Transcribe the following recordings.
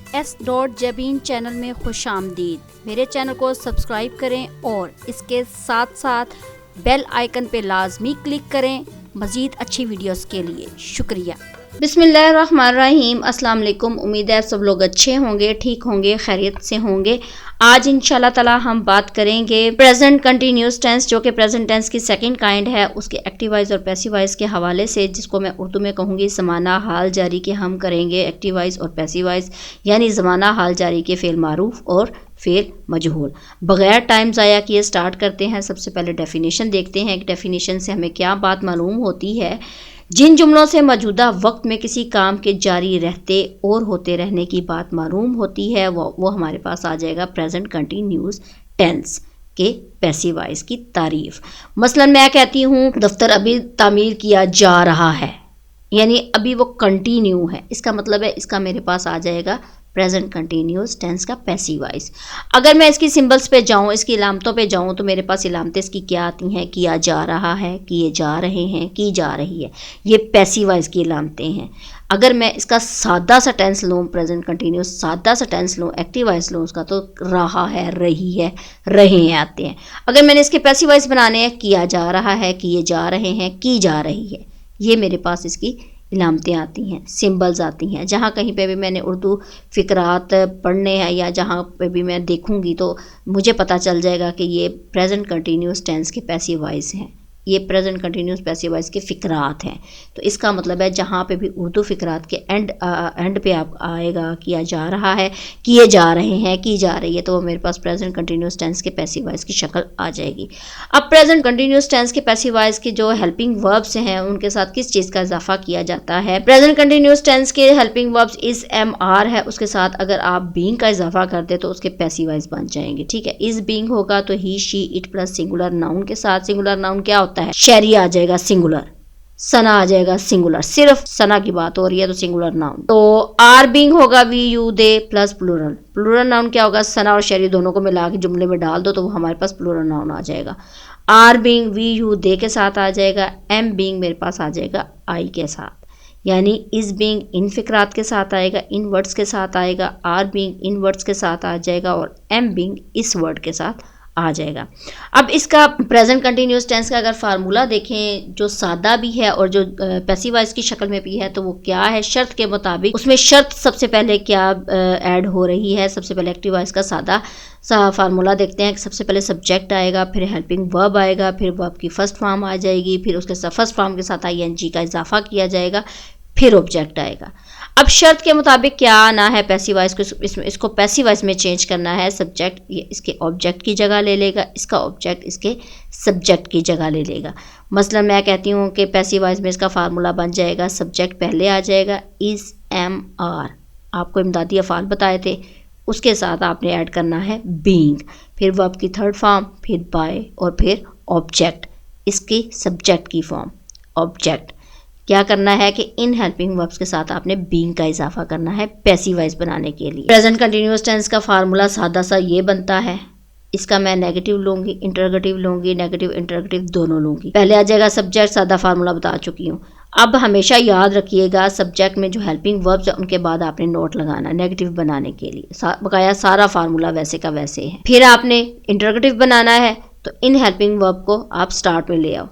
S.Jabin channel में खुशामदीद। मेरे channel को सब्सक्राइब करें और इसके साथ साथ बेल आइकन पे लाजमी क्लिक करें मज़ीद अच्छी वीडियोस के लिए। शुक्रिया। बिस्मिल्लाहिर्रहमानिर्रहीम। अस्सलाम वालेकुम। उम्मीद है सब लोग अच्छे होंगे, ठीक होंगे, खैरियत से होंगे। आज इंशाल्लाह ताला हम बात करेंगे प्रेजेंट कंटिन्यूस टेंस, जो कि प्रेजेंट टेंस की सेकंड काइंड है, उसके एक्टिव वाइज और पैसिव वाइज के हवाले से, जिसको मैं उर्दू में कहूँगी ज़माना हाल जारी के हम करेंगे एक्टिव वाइज और पैसिव वाइज, यानी ज़माना हाल जारी के फ़ेल मारूफ और फ़ेल मजहूल। बग़ैर टाइम ज़ाया किए स्टार्ट करते हैं। सबसे पहले डेफिनेशन देखते हैं कि डेफिनेशन से हमें क्या बात मालूम होती है। जिन जुमलों से मौजूदा वक्त में किसी काम के जारी रहते और होते रहने की बात मालूम होती है वो हमारे पास आ जाएगा प्रेजेंट कंटिन्यूस टेंस के पैसिव वॉइस की तारीफ। मसलन मैं कहती हूँ दफ्तर अभी तामीर किया जा रहा है, यानी अभी वो कंटिन्यू है, इसका मतलब है इसका मेरे पास आ जाएगा प्रेजेंट कंटिन्यूस टेंस का पैसिव वॉइस। अगर मैं इसकी सिंबल्स पे जाऊँ, इसकी इलामतों पे जाऊँ, तो मेरे पास इलामतें इसकी क्या आती हैं? किया जा रहा है, किए जा रहे हैं, की जा रही है, ये पैसिव वॉइस की इलामतें हैं। अगर मैं इसका सादा सा टेंस लूँ, प्रेजेंट कंटिन्यूस सादा सा टेंस लूँ, एक्टिव वॉइस लूँ उसका, तो रहा है, रही है, रहे हैं आते हैं। अगर मैंने इसके पैसिव वॉइस बनाने हैं, किया जा रहा है, किए जा रहे हैं, की जा रही है, ये मेरे पास इसकी इलामतें आती हैं, सिंबल्स आती हैं। जहाँ कहीं पे भी मैंने उर्दू फ़िक्रात पढ़ने हैं या जहाँ पे भी मैं देखूँगी तो मुझे पता चल जाएगा कि ये प्रेजेंट कंटिन्यूस टेंस के पैसिव वॉइस हैं, ये प्रेजेंट कंटिन्यूस पैसिव वॉइस के फ़िक्रात हैं। तो इसका मतलब है जहाँ पे भी उर्दू फ़िक्रात के एंड पे आप आएगा किया जा रहा है, किए जा रहे हैं, की जा रही है, तो वो मेरे पास प्रेजेंट कंटिन्यूस टेंस के पैसिव वॉइस की शक्ल आ जाएगी। अब प्रेजेंट कंटिन्यूस टेंस के पैसिव वॉइस के जो हेल्पिंग वर्ब्स हैं उनके साथ किस चीज़ का इजाफा किया जाता है? प्रेजेंट कंटिन्यूस टेंस के helping verbs is am are है, उसके साथ अगर आप बीइंग का इजाफा कर दे तो उसके पैसिव वॉइस बन जाएंगे। ठीक है, इज बीइंग होगा तो he, she, it plus singular noun के साथ। सिंगुलर नाउन क्या होता है? शहरी आ जाएगा सिंगुलर, सना आ जाएगा सिंगुलर, सिर्फ सना की बात हो रही है तो सिंगुलर नाउन। तो आर बीइंग होगा we, you, they plus plural. Plural noun क्या होगा? सना और शहरी दोनों को मिला के जुमले में डाल दो तो वो हमारे पास प्लूरल नाउन आ जाएगा। आर बीइंग वी, यू, दे के साथ आ जाएगा। एम बीइंग मेरे पास आ जाएगा आई के साथ, यानी इज बीइंग इन फिक्रात के साथ आएगा, इन वर्ड्स के साथ आएगा। आर बीइंग इन वर्ड्स के साथ आ जाएगा और एम बीइंग इस वर्ड के साथ आ जाएगा। अब इसका प्रेजेंट कंटिन्यूस टेंस का अगर फार्मूला देखें जो सादा भी है और जो पैसिव वॉइस की शक्ल में भी है, तो वो क्या है? शर्त के मुताबिक उसमें शर्त सबसे पहले क्या ऐड हो रही है? सबसे पहले एक्टिव वॉइस का सादा सा फार्मूला देखते हैं। सबसे पहले सब्जेक्ट आएगा, फिर हेल्पिंग वर्ब आएगा, फिर वर्ब की फर्स्ट फॉर्म आ जाएगी, फिर उसके साथ फर्स्ट फॉर्म के साथ आईएनजी का इजाफा किया जाएगा, फिर ऑब्जेक्ट आएगा। अब शर्त के मुताबिक क्या आना है? पैसिव वॉइस को इसको पैसिव वॉइस में चेंज करना है। सब्जेक्ट ये इसके ऑब्जेक्ट की जगह ले लेगा, इसका ऑब्जेक्ट इसके सब्जेक्ट की जगह ले लेगा। मसलन मैं कहती हूँ कि पैसिव वॉइस में इसका फार्मूला बन जाएगा, सब्जेक्ट पहले आ जाएगा इज एम आर, आपको इमदादी अफ़ाल बताए थे, उसके साथ आपने ऐड करना है बीइंग, फिर वर्ब की थर्ड फॉर्म, फिर बाय और फिर ऑब्जेक्ट, इसकी सब्जेक्ट की फॉर्म ऑब्जेक्ट। क्या करना है कि इन हेल्पिंग वर्ब्स के साथ आपने बीइंग का इजाफा करना है पैसिव वॉइस बनाने के लिए। प्रेजेंट कंटिन्यूअस टेंस का फार्मूला सादा सा ये बनता है, इसका मैं नेगेटिव लूँगी, इंटरोगेटिव लूँगी, नेगेटिव इंटरोगेटिव दोनों लूँगी। पहले आ जाएगा सब्जेक्ट, सादा फार्मूला बता चुकी हूँ। अब हमेशा याद रखिएगा सब्जेक्ट में जो हेल्पिंग वर्ब्स है उनके बाद आपने नोट लगाना नेगेटिव बनाने के लिए। बकाया सारा फार्मूला वैसे का वैसे है। फिर आपने इंटरोगेटिव बनाना है तो इन हेल्पिंग वर्ब को आप स्टार्ट में ले आओ,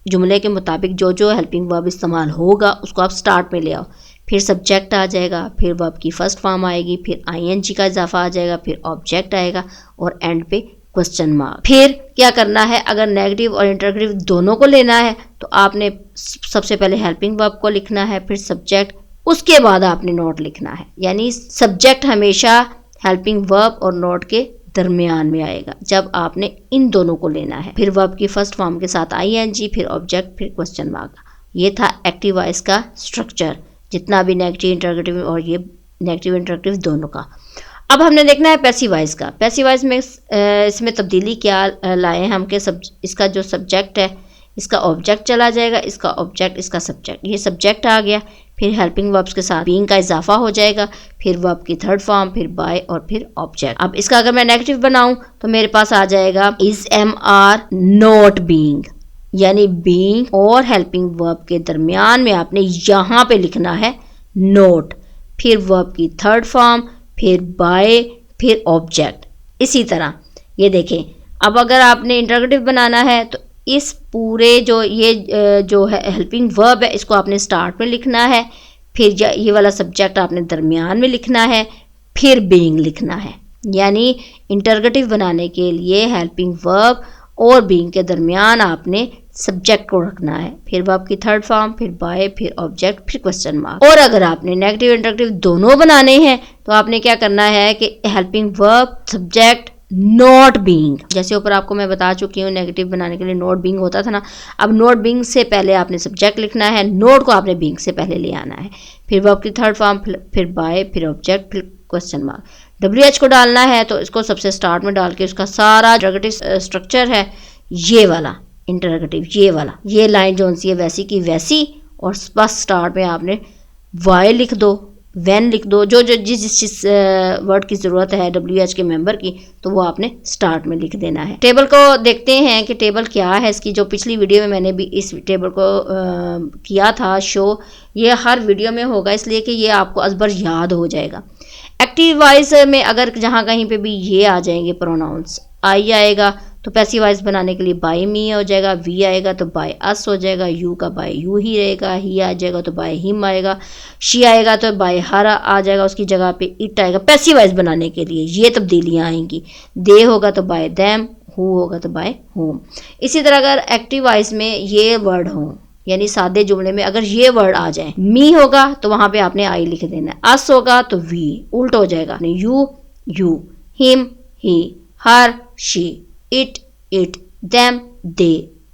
जुमले के मुताबिक जो जो हेल्पिंग वर्ब इस्तेमाल होगा उसको आप स्टार्ट में ले आओ। फिर सब्जेक्ट आ जाएगा, फिर वर्ब की फर्स्ट फॉर्म आएगी, फिर आईएनजी का इजाफा आ जाएगा, फिर ऑब्जेक्ट आएगा और एंड पे क्वेश्चन मार्क। फिर क्या करना है? अगर नेगेटिव और इंटरोगेटिव दोनों को लेना है तो आपने सबसे पहले हेल्पिंग वर्ब को लिखना है, फिर सब्जेक्ट, उसके बाद आपने नोट लिखना है। यानी सब्जेक्ट हमेशा हेल्पिंग वर्ब और नोट के दरमियान में आएगा जब आपने इन दोनों को लेना है। फिर वर्ब की फर्स्ट फॉर्म के साथ आईएनजी, फिर ऑब्जेक्ट, फिर क्वेश्चन मार्क। ये था एक्टिव वॉइस का स्ट्रक्चर, जितना भी नेगेटिव इंटरोगेटिव और ये नेगेटिव इंटरोगेटिव दोनों का। अब हमने देखना है पैसिव वॉइस का। पैसिव वॉइस में इसमें तब्दीली क्या लाए हम कि इसका जो सब्जेक्ट है इसका ऑब्जेक्ट चला जाएगा, इसका ऑब्जेक्ट इसका सब्जेक्ट, ये सब्जेक्ट आ गया। फिर हेल्पिंग वर्ब्स के साथ बीइंग का इजाफा हो जाएगा, फिर वर्ब की थर्ड फॉर्म, फिर बाय और फिर ऑब्जेक्ट। अब इसका अगर मैं नेगेटिव बनाऊं तो मेरे पास आ जाएगा is am are not being, यानी बीइंग और हेल्पिंग वर्ब के दरमियान में आपने यहाँ पे लिखना है नोट, फिर वर्ब की थर्ड फॉर्म, फिर बाय, फिर ऑब्जेक्ट। इसी तरह ये देखें, अब अगर आपने इंटरोगेटिव बनाना है तो इस पूरे जो है हेल्पिंग वर्ब है, इसको आपने स्टार्ट में लिखना है, फिर ये वाला सब्जेक्ट आपने दरमियान में लिखना है, फिर बीइंग लिखना है। यानी इंटरोगेटिव बनाने के लिए हेल्पिंग वर्ब और बीइंग के दरमियान आपने सब्जेक्ट को रखना है, फिर वर्ब की थर्ड फॉर्म, फिर बाय, फिर ऑब्जेक्ट, फिर क्वेश्चन मार्क। और अगर आपने नेगेटिव इंटरोगेटिव दोनों बनाने हैं तो आपने क्या करना है कि helping verb, subject, not being. जैसे ऊपर आपको मैं बता चुकी हूँ, नेगेटिव बनाने के लिए नॉट बीइंग होता था ना, अब नॉट बीइंग से पहले आपने सब्जेक्ट लिखना है, नॉट को आपने बीइंग से पहले ले आना है, फिर वर्ब की थर्ड फॉर्म, फिर बाय, फिर ऑब्जेक्ट, फिर क्वेश्चन मार्क। WH को डालना है तो इसको सबसे स्टार्ट में डाल के उसका सारा इंटरोगेटिव स्ट्रक्चर है ये वाला इंटरोगेटिव, ये वाला, ये लाइन जो सी है वैसी की वैसी, और बस स्टार्ट में आपने वाई लिख दो, व्हेन लिख दो, जो जिस वर्ड की ज़रूरत है WH के मेंबर की, तो वो आपने स्टार्ट में लिख देना है। टेबल को देखते हैं कि टेबल क्या है इसकी। जो पिछली वीडियो में मैंने भी इस टेबल को किया था शो, ये हर वीडियो में होगा इसलिए कि ये आपको अजबर याद हो जाएगा। एक्टिव वॉइस में अगर जहाँ कहीं पे भी ये आ जाएंगे प्रोनाउंस, आई आएगा तो पैसिव वॉइस बनाने के लिए बाय मी हो जाएगा, वी आएगा तो बाय अस हो जाएगा, यू का बाय यू ही रहेगा, ही आ जाएगा तो बाय हिम आएगा, शी आएगा तो बाय हर आ जाएगा, उसकी जगह पे इट आएगा। पैसिव वॉइस बनाने के लिए ये तब्दीलियाँ आएंगी, दे होगा तो बाय देम, हु होगा तो बाय होम। इसी तरह अगर एक्टिव वॉइस में ये वर्ड हो, यानी सादे जुमले में अगर ये वर्ड आ जाए, मी होगा तो वहाँ पे आपने आई लिख देना है, अस होगा तो वी, उल्ट हो जाएगा, you you, him he, her she, it it, them they,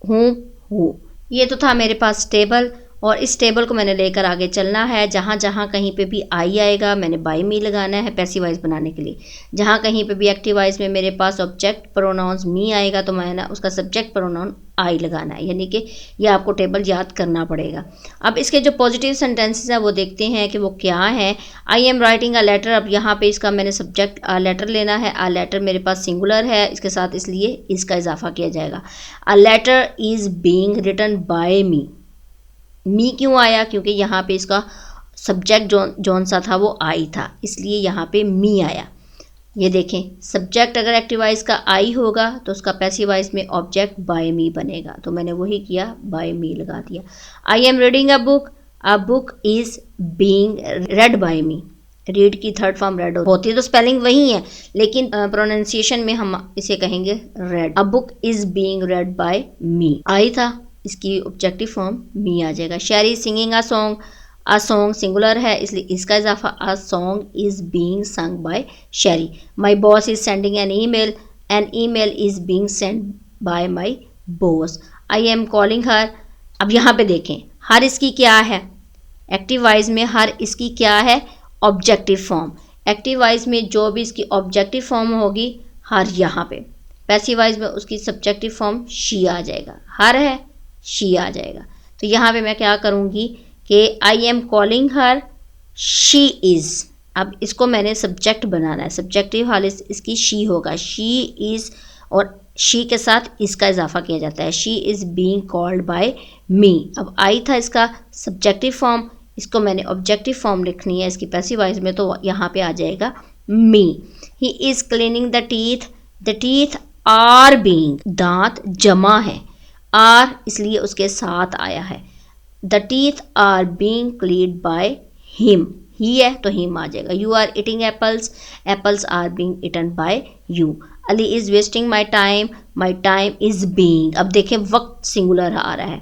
who. ये तो था मेरे पास टेबल, और इस टेबल को मैंने लेकर आगे चलना है। जहाँ जहाँ कहीं पे भी आई आएगा मैंने बाय मी लगाना है पैसिव वॉइस बनाने के लिए। जहाँ कहीं पे भी एक्टिव वॉइस में मेरे पास ऑब्जेक्ट प्रोनाउंस मी आएगा तो मैंने उसका सब्जेक्ट प्रोनाउन आई लगाना है, यानी कि ये आपको टेबल याद करना पड़ेगा। अब इसके जो पॉजिटिव सेंटेंसेस हैं वो देखते हैं कि वो क्या है। I am writing a letter, अब यहाँ पे इसका मैंने सब्जेक्ट अ लेटर लेना है। अ लेटर मेरे पास सिंगुलर है, इसके साथ इसलिए इसका इजाफा किया जाएगा। A letter is being written by me. Me क्यों आया? क्योंकि यहाँ पे इसका सब्जेक्ट जौन सा था वो आई था, इसलिए यहाँ पे मी आया। ये देखें, सब्जेक्ट अगर एक्टिव वॉइस का आई होगा तो उसका पैसिव वॉइस में ऑब्जेक्ट बाय मी बनेगा, तो मैंने वही किया, बाय मी लगा दिया। I am reading a book is being read by me. Read की थर्ड फॉर्म रेड होती है, तो स्पेलिंग वही है लेकिन प्रोनाउंसिएशन में हम इसे कहेंगे read. A book is being read by me, I था, इसकी ऑब्जेक्टिव फॉर्म मी आ जाएगा। शेरी सिंगिंग अ सॉन्ग सिंगुलर है इसलिए इसका इजाफा, a song is being sung by Sherry. My boss is sending an email is being sent by my boss. I am calling her. अब यहाँ पे देखें, हर इसकी क्या है? एक्टिव वॉइस में हर इसकी क्या है? Objective form. एक्टिव वॉइस में जो भी इसकी ऑब्जेक्टिव फॉर्म होगी हर, यहाँ पे पैसिव वॉइस में उसकी सब्जेक्टिव फॉर्म शी आ जाएगा। हर है, शी आ जाएगा। तो यहाँ पे मैं क्या करूँगी कि आई am calling her, she is. अब इसको मैंने सब्जेक्ट बनाना है, सब्जेक्टिव हालत इसकी शी होगा, शी इज़, और शी के साथ इसका इजाफा किया जाता है, she is being called by me. अब आई था इसका सब्जेक्टिव फॉर्म, इसको मैंने ऑब्जेक्टिव फॉर्म लिखनी है इसकी पैसिव वॉइस में, तो यहाँ पे आ जाएगा me. He is cleaning the teeth are being, दांत जमा है, आर इसलिए उसके साथ आया है। The teeth are being cleaned by him, he है तो हिम आ जाएगा। You are eating apples are being eaten by you. Ali is wasting my time is being, अब देखें वक्त सिंगुलर आ रहा है,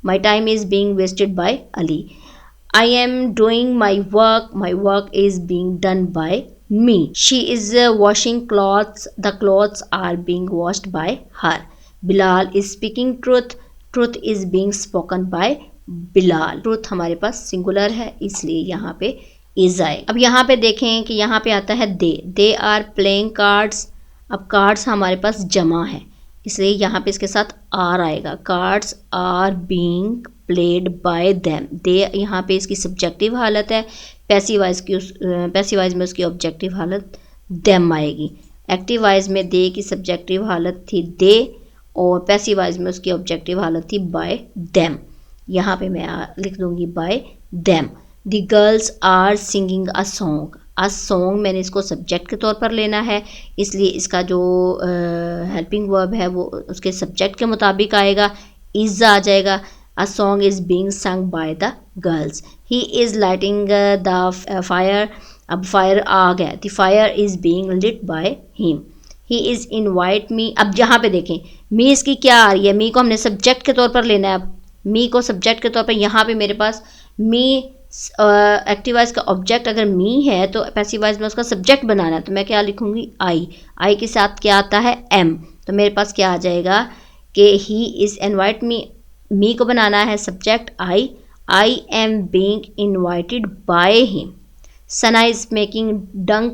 my time is being wasted by Ali. I am doing my work is being done bye me. She is washing clothes. The clothes are being washed by her. Bilal is speaking truth. Truth is being spoken by Bilal. Truth हमारे पास singular है इसलिए यहाँ पे is आए। अब यहाँ पे देखें कि यहाँ पे आता है they are playing cards. अब cards हमारे पास जमा है इसलिए यहाँ पे इसके साथ आर आएगा। Cards are being played by them, they यहाँ पे इसकी सब्जेक्टिव हालत है, पैसिव वॉइस में उसकी ऑब्जेक्टिव हालत देम आएगी। एक्टिव वॉइस में दे की सब्जेक्टिव हालत थी दे और पैसिव वॉइस में उसकी ऑब्जेक्टिव हालत थी बाय देम। यहाँ पे मैं लिख दूँगी by them. The girls are singing a song, a song मैंने इसको सब्जेक्ट के तौर पर लेना है, इसलिए इसका जो हेल्पिंग वर्ब है वो उसके सब्जेक्ट के मुताबिक आएगा, इज़ आ जाएगा। A song is being sung by the girls. He is lighting the fire, अब फायर आ गया, the fire is being lit by him. He is invite me, अब यहाँ पे देखें मी इसकी क्या आ रही है, मी को हमने सब्जेक्ट के तौर पर लेना है। अब मी को सब्जेक्ट के तौर पर यहाँ पे मेरे पास मी एक्टिव वॉइस का ऑब्जेक्ट अगर मी है तो पैसिव वॉइस में उसका सब्जेक्ट बनाना है, तो मैं क्या लिखूंगी आई के साथ क्या आता है एम, तो मेरे पास क्या आ जाएगा कि ही इज़ इनवाइट मी को बनाना है subject I am being invited by him. Sana is making dung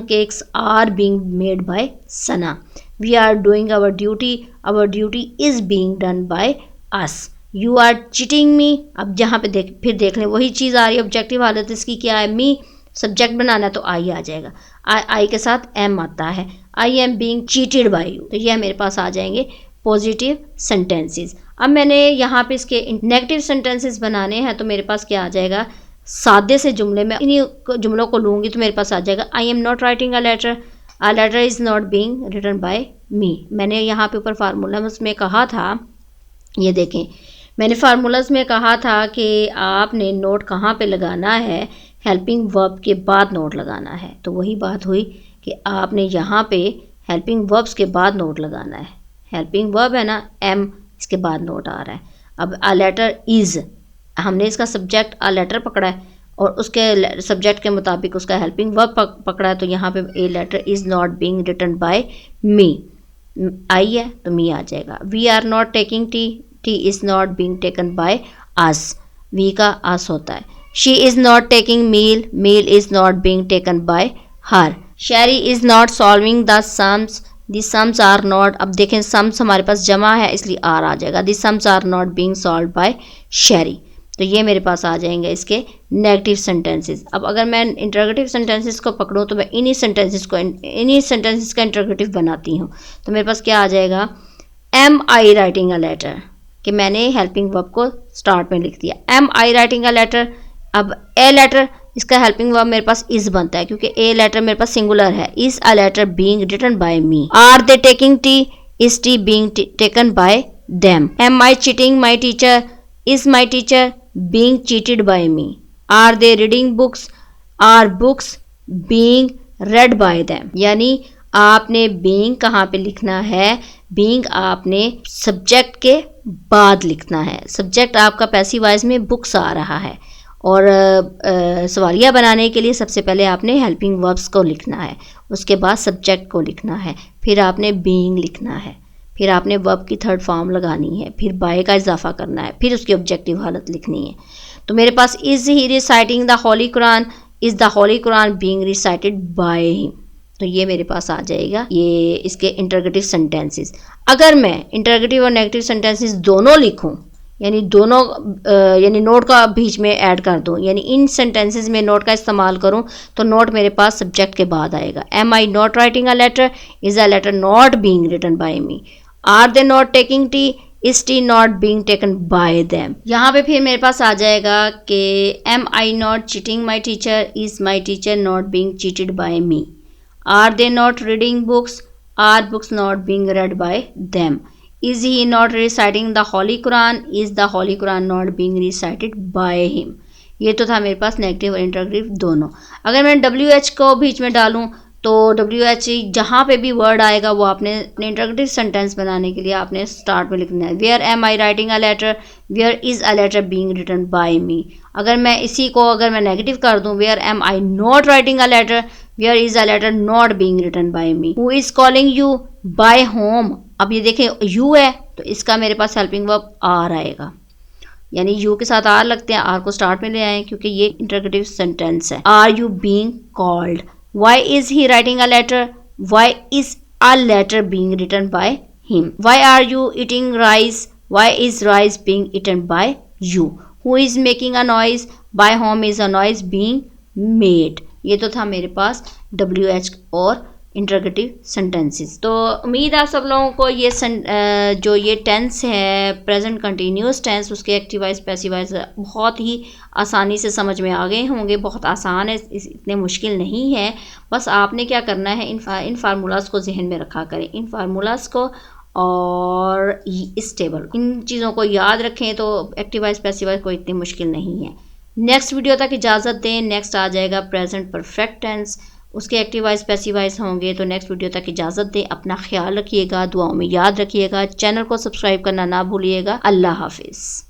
cakes are being made by Sana. We are doing our duty is being done by us. You are cheating me, अब जहाँ पे फिर देख लें वही चीज़ आ रही है, ऑब्जेक्टिव हालत इसकी क्या है, मी सब्जेक्ट बनाना है तो आई आ जाएगा, आई के साथ एम आता है, I am being cheated by you, तो यह मेरे पास आ जाएंगे पॉजिटिव सेंटेंसेस। अब मैंने यहाँ पे इसके नेगेटिव सेंटेंसेस बनाने हैं, तो मेरे पास क्या आ जाएगा, सादे से जुमले में इन्हीं जुमलों को लूँगी तो मेरे पास आ जाएगा I am not writing a letter is not being written by me. मैंने यहाँ पे ऊपर फार्मूला में कहा था, ये देखें मैंने फार्मूलाज में कहा था कि आपने नोट कहाँ पे लगाना है, हेल्पिंग वर्ब के बाद नोट लगाना है, तो वही बात हुई कि आपने यहाँ पे हेल्पिंग वर्ब्स के बाद नोट लगाना है। हेल्पिंग वर्ब है ना एम, इसके बाद नोट आ रहा है। अब अ लेटर इज़, हमने इसका सब्जेक्ट अ लेटर पकड़ा है और उसके सब्जेक्ट के मुताबिक उसका हेल्पिंग वर्ब पकड़ा है, तो यहाँ पे a letter is not being written by me, I है तो मी आ जाएगा। We are not taking tea is not being taken by us, we का अस होता है। She is not taking meal is not being taken by her. Sherry is not solving the sums are not, अब देखें sums हमारे पास जमा है इसलिए are आ जाएगा, the sums are not being solve by Sherry, तो ये मेरे पास आ जाएंगे इसके नेगेटिव सेंटेंसेस। अब अगर मैं इंटरोगेटिव सेंटेंसेस को पकड़ूँ तो मैं इन्हीं सेंटेंसेस का इंटरोगेटिव बनाती हूँ, तो मेरे पास क्या आ जाएगा, am I writing a letter, कि मैंने हेल्पिंग वर्ब को स्टार्ट में लिख दिया, एम आई राइटिंग अ लेटर। अब ए लेटर, इसका हेल्पिंग वर्ब मेरे पास इज बनता है क्योंकि ए लेटर मेरे पास सिंगुलर है, is a letter being written by me. Are they taking tea, is tea being taken by them. Am I cheating my teacher, is my teacher being cheated by me. Are they reading books, are books being read by them. यानी आपने being कहाँ पे लिखना है, being आपने subject के बाद लिखना है। सब्जेक्ट आपका पैसिव वॉइस में बुक्स आ रहा है और सवालिया बनाने के लिए सबसे पहले आपने हेल्पिंग वर्ब्स को लिखना है, उसके बाद सब्जेक्ट को लिखना है, फिर आपने बीइंग लिखना है, फिर आपने वर्ब की थर्ड फॉर्म लगानी है, फिर बाय का इजाफा करना है, फिर उसकी ऑब्जेक्टिव हालत लिखनी है। तो मेरे पास is he reciting the holy Quran, is the holy Quran being recited by him, तो ये मेरे पास आ जाएगा ये इसके इंटरोगेटिव सेंटेंसेस। अगर मैं इंटरोगेटिव और नेगेटिव सेंटेंसेस दोनों लिखूं, यानी दोनों यानी नोट का बीच में ऐड कर दूं, यानी इन सेंटेंसेस में नोट का इस्तेमाल करूं, तो नोट मेरे पास सब्जेक्ट के बाद आएगा। Am I not writing a letter, is a letter not being written by me. Are they not taking tea, is tea not being taken by them. यहाँ पे फिर मेरे पास आ जाएगा कि am I not cheating my teacher, is my teacher not being cheated by me. Are they not reading books? Are books not being read by them? Is he not reciting the Holy Quran? Is the Holy Quran not being recited by him? ये तो था मेरे पास negative और interrogative दोनों। अगर मैं WH को बीच में डालूं तो WH जहाँ पे भी वर्ड आएगा वो आपने इंटरोगेटिव सेंटेंस बनाने के लिए आपने स्टार्ट में लिखना है। Where am I writing a letter, where is a letter being written by me. अगर मैं इसी को अगर मैं नेगेटिव कर दूं, where am I not writing a letter, where is a letter not being written by me. Who is calling you by home, अब ये देखें यू है तो इसका मेरे पास हेल्पिंग वर्ब आर आएगा, यानी यू के साथ आर लगते हैं, आर को स्टार्ट में ले आए क्योंकि ये इंटरोगेटिव सेंटेंस है। Are you being called, why is he writing a letter, why is a letter being written by him. Why are you eating rice, why is rice being eaten by you. Who is making a noise, by whom is a noise being made. ये तो था मेरे पास WH और interrogative sentences. तो उम्मीद आप सब लोगों को ये जो ये टेंस है प्रेजेंट कंटिन्यूस टेंस, उसके एक्टिव वॉइस पैसिव वॉइस बहुत ही आसानी से समझ में आ गए होंगे। बहुत आसान है, इतने मुश्किल नहीं है। बस आपने क्या करना है, इन फार्मूलाज को जहन में रखा करें, इन फार्मूलाज को और इस टेबल, इन चीज़ों को याद रखें तो एक्टिव वॉइस पैसिव वॉइस कोई इतनी मुश्किल नहीं है। नेक्स्ट वीडियो तक इजाज़त दें। नेक्स्ट आ जाएगा प्रेजेंट परफेक्ट टेंस, उसके एक्टिव वॉइस पैसिव वॉइस होंगे। तो नेक्स्ट वीडियो तक इजाज़त दें। अपना ख्याल रखिएगा, दुआओं में याद रखिएगा, चैनल को सब्सक्राइब करना ना भूलिएगा। अल्लाह हाफिज़।